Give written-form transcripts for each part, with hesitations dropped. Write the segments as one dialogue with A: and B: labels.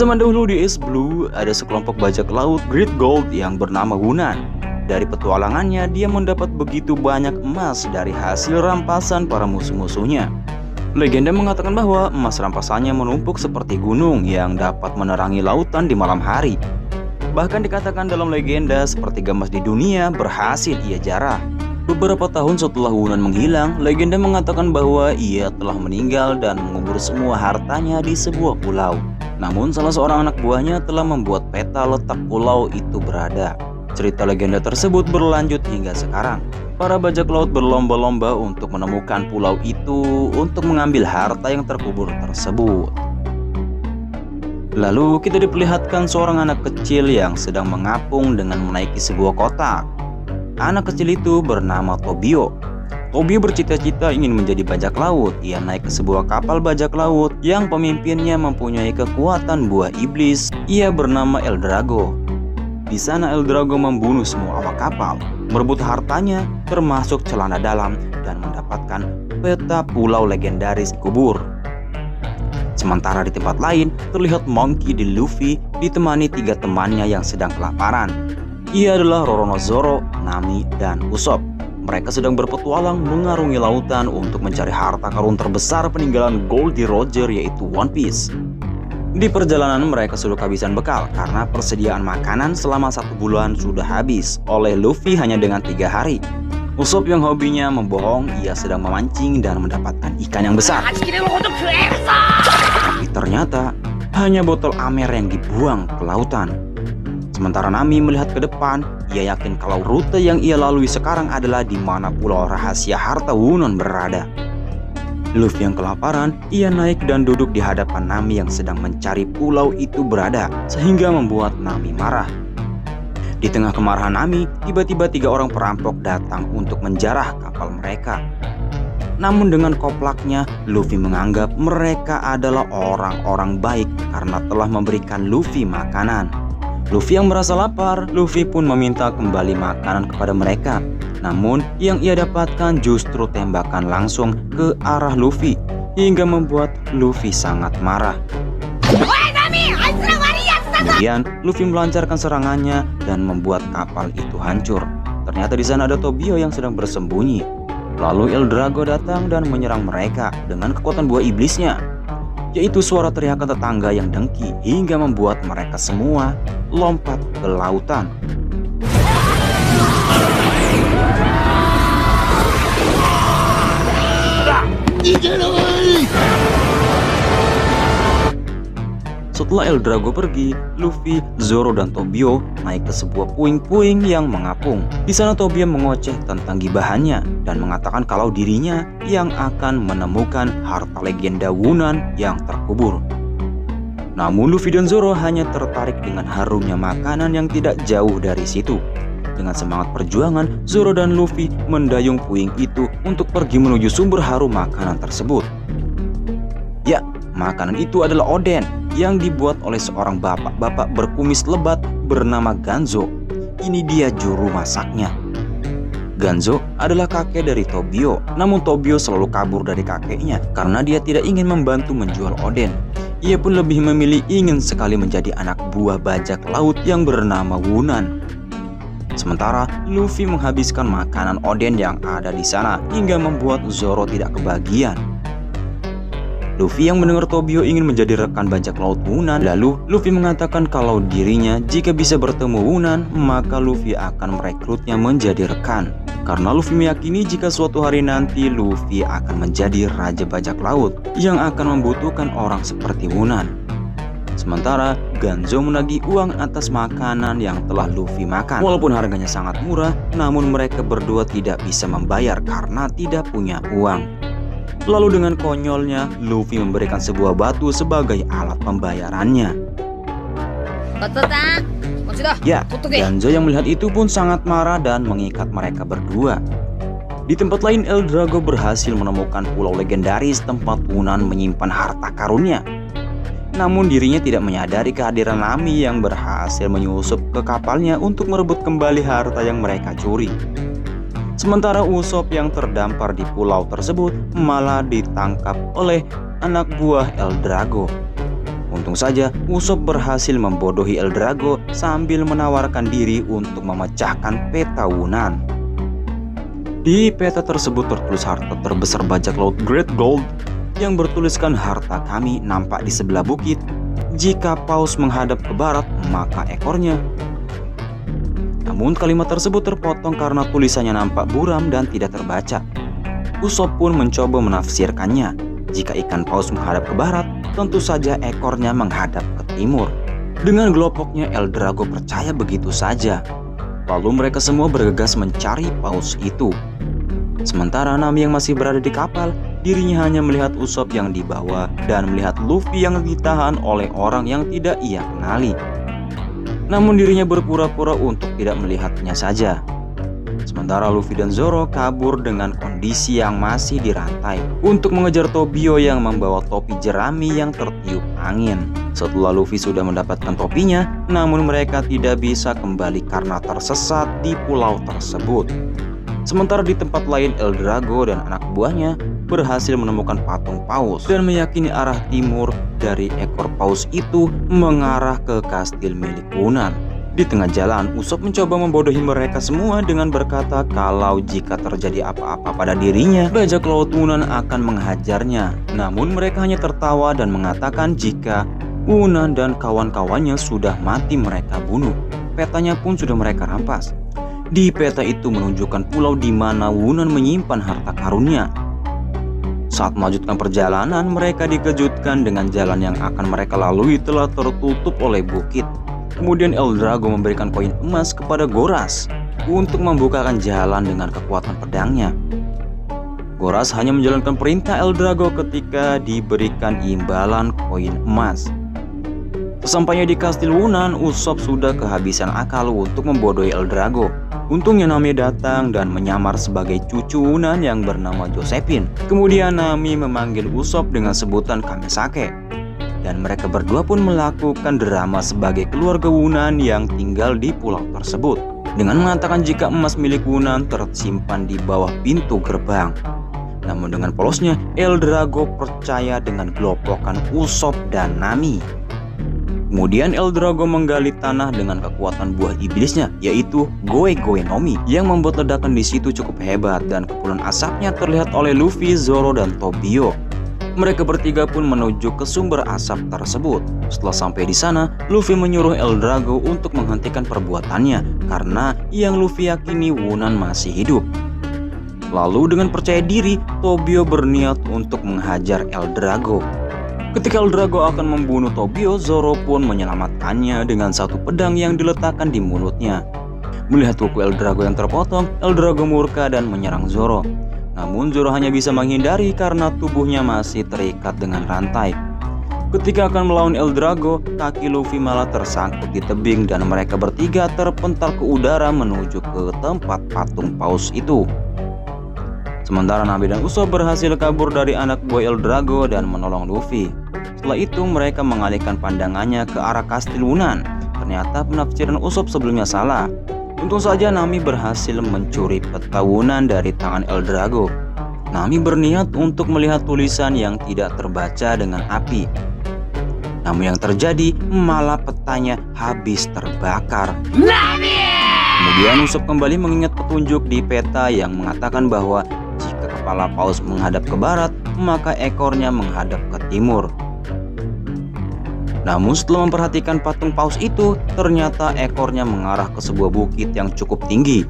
A: Zaman dahulu di East Blue, ada sekelompok bajak laut Great Gold yang bernama Wunan. Dari petualangannya, dia mendapat begitu banyak emas dari hasil rampasan para musuh-musuhnya. Legenda mengatakan bahwa emas rampasannya menumpuk seperti gunung yang dapat menerangi lautan di malam hari. Bahkan dikatakan dalam legenda sepertiga emas di dunia berhasil ia jarah. Beberapa tahun setelah Wunan menghilang, legenda mengatakan bahwa ia telah meninggal dan mengubur semua hartanya di sebuah pulau. Namun salah seorang anak buahnya telah membuat peta letak pulau itu berada. Cerita legenda tersebut berlanjut hingga sekarang. Para bajak laut berlomba-lomba untuk menemukan pulau itu untuk mengambil harta yang terkubur tersebut. Lalu kita diperlihatkan seorang anak kecil yang sedang mengapung dengan menaiki sebuah kotak. Anak kecil itu bernama Tobio. Tobio bercita-cita ingin menjadi bajak laut. Ia naik ke sebuah kapal bajak laut yang pemimpinnya mempunyai kekuatan buah iblis. Ia bernama El Drago. Di sana El Drago membunuh semua awak kapal, merebut hartanya termasuk celana dalam dan mendapatkan peta pulau legendaris kubur. Sementara di tempat lain terlihat Monkey D. Luffy ditemani 3 temannya yang sedang kelaparan. Ia adalah Roronoa Zoro, Nami, dan Usopp. Mereka sedang berpetualang mengarungi lautan untuk mencari harta karun terbesar peninggalan Goldie Roger, yaitu One Piece. Di perjalanan mereka sudah kehabisan bekal karena persediaan makanan selama 1 bulan sudah habis oleh Luffy hanya dengan 3 hari. Usopp yang hobinya membohong, ia sedang memancing dan mendapatkan ikan yang besar. Tapi ternyata hanya botol Amer yang dibuang ke lautan. Sementara Nami melihat ke depan, ia yakin kalau rute yang ia lalui sekarang adalah di mana pulau rahasia harta Wunan berada. Luffy yang kelaparan, ia naik dan duduk di hadapan Nami yang sedang mencari pulau itu berada, sehingga membuat Nami marah. Di tengah kemarahan Nami, tiba-tiba 3 orang perampok datang untuk menjarah kapal mereka. Namun dengan koplaknya, Luffy menganggap mereka adalah orang-orang baik karena telah memberikan Luffy makanan. Luffy yang merasa lapar, Luffy pun meminta kembali makanan kepada mereka. Namun yang ia dapatkan justru tembakan langsung ke arah Luffy, hingga membuat Luffy sangat marah. Kemudian Luffy melancarkan serangannya dan membuat kapal itu hancur. Ternyata di sana ada Tobio yang sedang bersembunyi. Lalu El Drago datang dan menyerang mereka dengan kekuatan buah iblisnya, yaitu suara teriakan tetangga yang dengki hingga membuat mereka semua lompat ke lautan. Setelah El Drago pergi, Luffy, Zoro, dan Tobio naik ke sebuah puing-puing yang mengapung. Di sana Tobio mengoceh tentang gibahannya dan mengatakan kalau dirinya yang akan menemukan harta legenda Wunan yang terkubur. Namun Luffy dan Zoro hanya tertarik dengan harumnya makanan yang tidak jauh dari situ. Dengan semangat perjuangan, Zoro dan Luffy mendayung puing itu untuk pergi menuju sumber harum makanan tersebut. Ya, makanan itu adalah oden yang dibuat oleh seorang bapak-bapak berkumis lebat bernama Ganzo. Ini dia juru masaknya. Ganzo adalah kakek dari Tobio, namun Tobio selalu kabur dari kakeknya karena dia tidak ingin membantu menjual oden. Ia pun lebih memilih ingin sekali menjadi anak buah bajak laut yang bernama Wunan. Sementara Luffy menghabiskan makanan oden yang ada di sana hingga membuat Zoro tidak kebagian. Luffy yang mendengar Tobio ingin menjadi rekan bajak laut Wunan, lalu Luffy mengatakan kalau dirinya jika bisa bertemu Wunan, maka Luffy akan merekrutnya menjadi rekan. Karena Luffy meyakini jika suatu hari nanti Luffy akan menjadi raja bajak laut yang akan membutuhkan orang seperti Wunan. Sementara Ganzo menagih uang atas makanan yang telah Luffy makan. Walaupun harganya sangat murah, namun mereka berdua tidak bisa membayar karena tidak punya uang. Lalu dengan konyolnya, Luffy memberikan sebuah batu sebagai alat pembayarannya. Ya, Ganzo yang melihat itu pun sangat marah dan mengikat mereka berdua. Di tempat lain, El Drago berhasil menemukan pulau legendaris tempat Wunan menyimpan harta karunnya. Namun dirinya tidak menyadari kehadiran Nami yang berhasil menyusup ke kapalnya untuk merebut kembali harta yang mereka curi. Sementara Usopp yang terdampar di pulau tersebut malah ditangkap oleh anak buah El Drago. Untung saja Usopp berhasil membodohi Eldrago sambil menawarkan diri untuk memecahkan peta Wunan. Di peta tersebut tertulis harta terbesar bajak laut Great Gold yang bertuliskan harta kami nampak di sebelah bukit. Jika paus menghadap ke barat, maka ekornya. Namun kalimat tersebut terpotong karena tulisannya nampak buram dan tidak terbaca. Usopp pun mencoba menafsirkannya. Jika ikan paus menghadap ke barat, tentu saja ekornya menghadap ke timur. Dengan gelopoknya Eldrago percaya begitu saja. Lalu mereka semua bergegas mencari paus itu. Sementara Nami yang masih berada di kapal, dirinya hanya melihat Usopp yang dibawa dan melihat Luffy yang ditahan oleh orang yang tidak ia kenali. Namun dirinya berpura-pura untuk tidak melihatnya saja. Sementara Luffy dan Zoro kabur dengan kondisi yang masih dirantai untuk mengejar Tobio yang membawa topi jerami yang tertiup angin. Setelah Luffy sudah mendapatkan topinya, namun mereka tidak bisa kembali karena tersesat di pulau tersebut. Sementara di tempat lain Eldrago dan anak buahnya berhasil menemukan patung paus dan meyakini arah timur dari ekor paus itu mengarah ke kastil milik Wunan. Di tengah jalan, Usopp mencoba membodohi mereka semua dengan berkata kalau jika terjadi apa-apa pada dirinya, bajak laut Wunan akan menghajarnya. Namun mereka hanya tertawa dan mengatakan jika Wunan dan kawan-kawannya sudah mati mereka bunuh. Petanya pun sudah mereka rampas. Di peta itu menunjukkan pulau di mana Wunan menyimpan harta karunnya. Saat melanjutkan perjalanan, mereka dikejutkan dengan jalan yang akan mereka lalui telah tertutup oleh bukit. Kemudian Eldrago memberikan koin emas kepada Goras untuk membukakan jalan dengan kekuatan pedangnya. Goras hanya menjalankan perintah Eldrago ketika diberikan imbalan koin emas. Sesampainya di kastil Wunan, Usopp sudah kehabisan akal untuk membodohi Eldrago. Untungnya Nami datang dan menyamar sebagai cucu Wunan yang bernama Josephine. Kemudian Nami memanggil Usopp dengan sebutan Kamesake. Dan mereka berdua pun melakukan drama sebagai keluarga Wunan yang tinggal di pulau tersebut. Dengan mengatakan jika emas milik Wunan tersimpan di bawah pintu gerbang. Namun dengan polosnya, Eldrago percaya dengan gelopokan Usopp dan Nami. Kemudian Eldrago menggali tanah dengan kekuatan buah iblisnya, yaitu Goe Goe Nomi, yang membuat ledakan di situ cukup hebat dan kepulan asapnya terlihat oleh Luffy, Zoro, dan Tobio. Mereka bertiga pun menuju ke sumber asap tersebut. Setelah sampai di sana, Luffy menyuruh Eldrago untuk menghentikan perbuatannya karena yang Luffy yakini Wunan masih hidup. Lalu dengan percaya diri, Tobio berniat untuk menghajar Eldrago. Ketika Eldrago akan membunuh Tobio, Zoro pun menyelamatkannya dengan satu pedang yang diletakkan di mulutnya. Melihat kuku Eldrago yang terpotong, Eldrago murka dan menyerang Zoro. Namun Zoro hanya bisa menghindari karena tubuhnya masih terikat dengan rantai. Ketika akan melawan Eldrago, kaki Luffy malah tersangkut di tebing dan mereka bertiga terpental ke udara menuju ke tempat patung paus itu. Sementara Nami dan Usopp berhasil kabur dari anak buah Eldrago dan menolong Luffy. Setelah itu mereka mengalihkan pandangannya ke arah kastil Wunan. Ternyata penafsiran Usopp sebelumnya salah. Untung saja Nami berhasil mencuri peta Wunan dari tangan Eldrago. Nami berniat untuk melihat tulisan yang tidak terbaca dengan api. Namun yang terjadi malah petanya habis terbakar. Kemudian Usopp kembali mengingat petunjuk di peta yang mengatakan bahwa jika kepala paus menghadap ke barat, maka ekornya menghadap ke timur. Namun setelah memperhatikan patung paus itu, ternyata ekornya mengarah ke sebuah bukit yang cukup tinggi.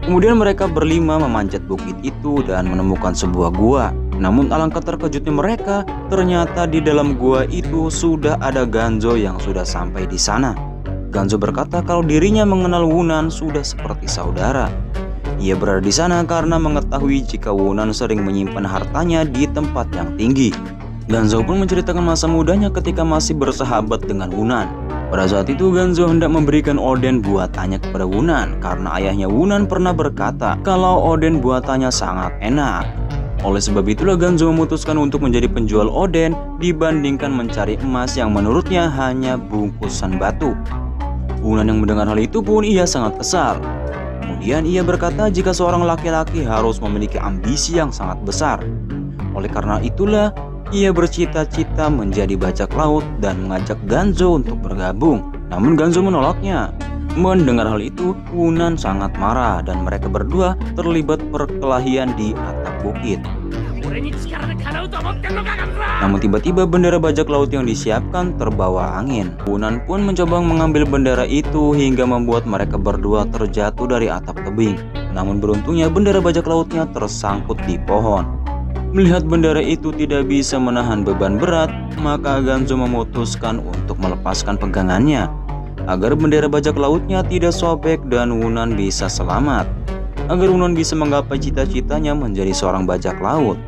A: Kemudian mereka berlima memanjat bukit itu dan menemukan sebuah gua. Namun alangkah terkejutnya mereka, ternyata di dalam gua itu sudah ada Ganzo yang sudah sampai di sana. Ganzo berkata kalau dirinya mengenal Wunan sudah seperti saudara. Ia berada di sana karena mengetahui jika Wunan sering menyimpan hartanya di tempat yang tinggi. Ganzo pun menceritakan masa mudanya ketika masih bersahabat dengan Wunan. Pada saat itu Ganzo hendak memberikan oden buatannya kepada Wunan karena ayahnya Wunan pernah berkata kalau oden buatannya sangat enak. Oleh sebab itulah Ganzo memutuskan untuk menjadi penjual oden dibandingkan mencari emas yang menurutnya hanya bungkusan batu. Wunan yang mendengar hal itu pun ia sangat kesal. Kemudian ia berkata jika seorang laki-laki harus memiliki ambisi yang sangat besar. Oleh karena itulah Ia bercita-cita menjadi bajak laut dan mengajak Ganzo untuk bergabung. Namun Ganzo menolaknya. Mendengar hal itu, Wunan sangat marah dan mereka berdua terlibat perkelahian di atap bukit. Namun tiba-tiba bendera bajak laut yang disiapkan terbawa angin. Wunan pun mencoba mengambil bendera itu hingga membuat mereka berdua terjatuh dari atap tebing. Namun beruntungnya bendera bajak lautnya tersangkut di pohon. Melihat bendera itu tidak bisa menahan beban berat, maka Ganzo memutuskan untuk melepaskan pegangannya agar bendera bajak lautnya tidak sobek dan Wunan bisa selamat. Agar Wunan bisa menggapai cita-citanya menjadi seorang bajak laut.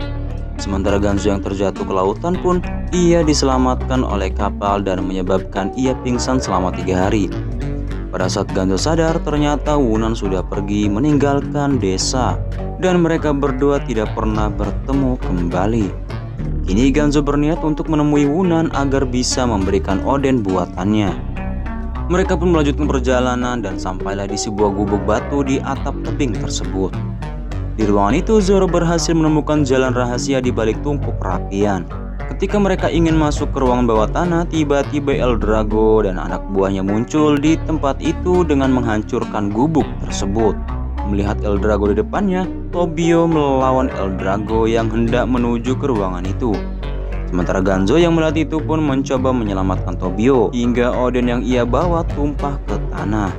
A: Sementara Ganzo yang terjatuh ke lautan pun ia diselamatkan oleh kapal dan menyebabkan ia pingsan selama 3 hari. Pada saat Ganzo sadar, ternyata Wunan sudah pergi meninggalkan desa dan mereka berdua tidak pernah bertemu kembali. Kini Ganzo berniat untuk menemui Wunan agar bisa memberikan oden buatannya. Mereka pun melanjutkan perjalanan dan sampailah di sebuah gubuk batu di atap tebing tersebut. Di ruangan itu Zoro berhasil menemukan jalan rahasia di balik tumpuk perapian. Ketika mereka ingin masuk ke ruangan bawah tanah, tiba-tiba Eldrago dan anak buahnya muncul di tempat itu dengan menghancurkan gubuk tersebut. Melihat Eldrago di depannya, Tobio melawan Eldrago yang hendak menuju ke ruangan itu. Sementara Ganzo yang melihat itu pun mencoba menyelamatkan Tobio hingga oden yang ia bawa tumpah ke tanah.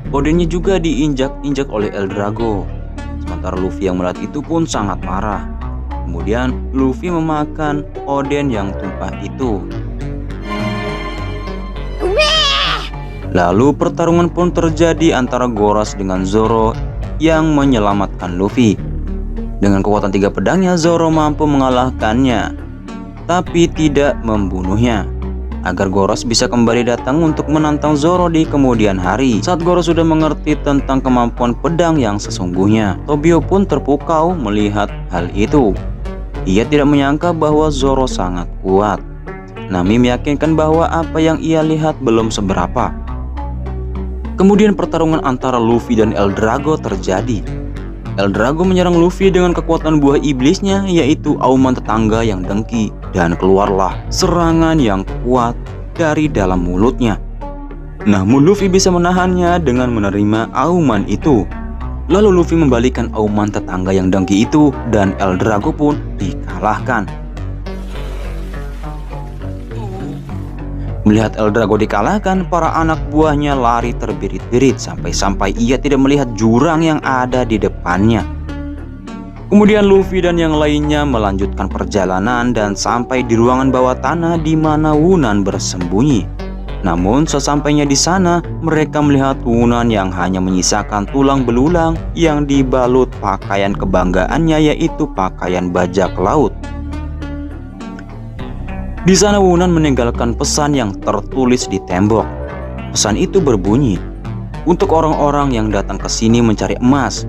A: Odennya juga diinjak-injak oleh Eldrago. Sementara Luffy yang melihat itu pun sangat marah. Kemudian Luffy memakan oden yang tumpah itu. Lalu pertarungan pun terjadi antara Goros dengan Zoro yang menyelamatkan Luffy. Dengan kekuatan 3 pedangnya, Zoro mampu mengalahkannya, tapi tidak membunuhnya. Agar Goros bisa kembali datang untuk menantang Zoro di kemudian hari. Saat Goros sudah mengerti tentang kemampuan pedang yang sesungguhnya, Tobio pun terpukau melihat hal itu. Ia tidak menyangka bahwa Zoro sangat kuat. Nami meyakinkan bahwa apa yang ia lihat belum seberapa. Kemudian pertarungan antara Luffy dan Eldrago terjadi. Eldrago menyerang Luffy dengan kekuatan buah iblisnya, yaitu auman tetangga yang dengki, dan keluarlah serangan yang kuat dari dalam mulutnya. Namun Luffy bisa menahannya dengan menerima auman itu. Lalu Luffy membalikan auman tetangga yang dengki itu dan Eldrago pun dikalahkan. Melihat Eldrago dikalahkan, para anak buahnya lari terbirit-birit sampai-sampai ia tidak melihat jurang yang ada di depannya. Kemudian Luffy dan yang lainnya melanjutkan perjalanan dan sampai di ruangan bawah tanah di mana Wunan bersembunyi. Namun sesampainya di sana, mereka melihat Wunan yang hanya menyisakan tulang belulang yang dibalut pakaian kebanggaannya, yaitu pakaian bajak laut. Di sana Wunan meninggalkan pesan yang tertulis di tembok. Pesan itu berbunyi, "Untuk orang-orang yang datang ke sini mencari emas,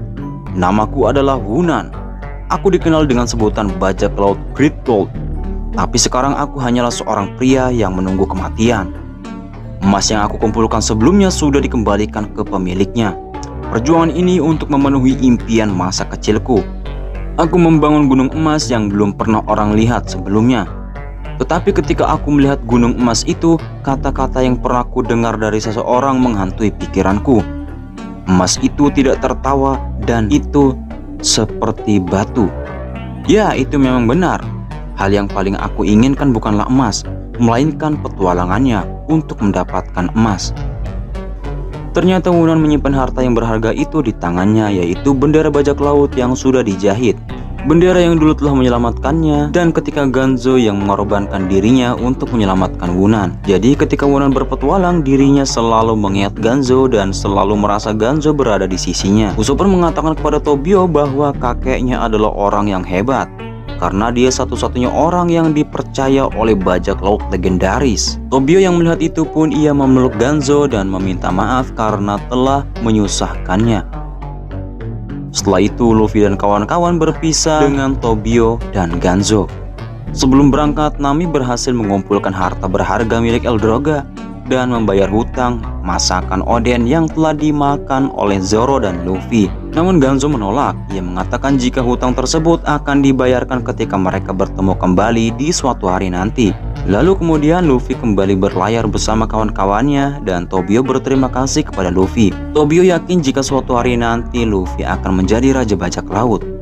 A: namaku adalah Wunan. Aku dikenal dengan sebutan bajak laut Great Gold. Tapi sekarang aku hanyalah seorang pria yang menunggu kematian. Emas yang aku kumpulkan sebelumnya sudah dikembalikan ke pemiliknya. Perjuangan ini untuk memenuhi impian masa kecilku. Aku membangun gunung emas yang belum pernah orang lihat sebelumnya. Tetapi ketika aku melihat gunung emas itu, kata-kata yang pernah ku dengar dari seseorang menghantui pikiranku. Emas itu tidak tertawa dan itu seperti batu." Ya, itu memang benar. Hal yang paling aku inginkan bukanlah emas, melainkan petualangannya untuk mendapatkan emas. Ternyata Wunan menyimpan harta yang berharga itu di tangannya, yaitu bendera bajak laut yang sudah dijahit. Bendera yang dulu telah menyelamatkannya dan ketika Ganzo yang mengorbankan dirinya untuk menyelamatkan Wunan. Jadi ketika Wunan berpetualang, dirinya selalu mengingat Ganzo dan selalu merasa Ganzo berada di sisinya. Usopp pun mengatakan kepada Tobio bahwa kakeknya adalah orang yang hebat, karena dia satu-satunya orang yang dipercaya oleh bajak laut legendaris. Tobio yang melihat itu pun ia memeluk Ganzo dan meminta maaf karena telah menyusahkannya. Setelah itu Luffy dan kawan-kawan berpisah dengan Tobio dan Ganzo. Sebelum berangkat, Nami berhasil mengumpulkan harta berharga milik Eldrago dan membayar hutang masakan Oden yang telah dimakan oleh Zoro dan Luffy. Namun Ganzo menolak. Ia mengatakan jika hutang tersebut akan dibayarkan ketika mereka bertemu kembali di suatu hari nanti. Lalu kemudian Luffy kembali berlayar bersama kawan-kawannya dan Tobio berterima kasih kepada Luffy. Tobio yakin jika suatu hari nanti Luffy akan menjadi Raja Bajak Laut.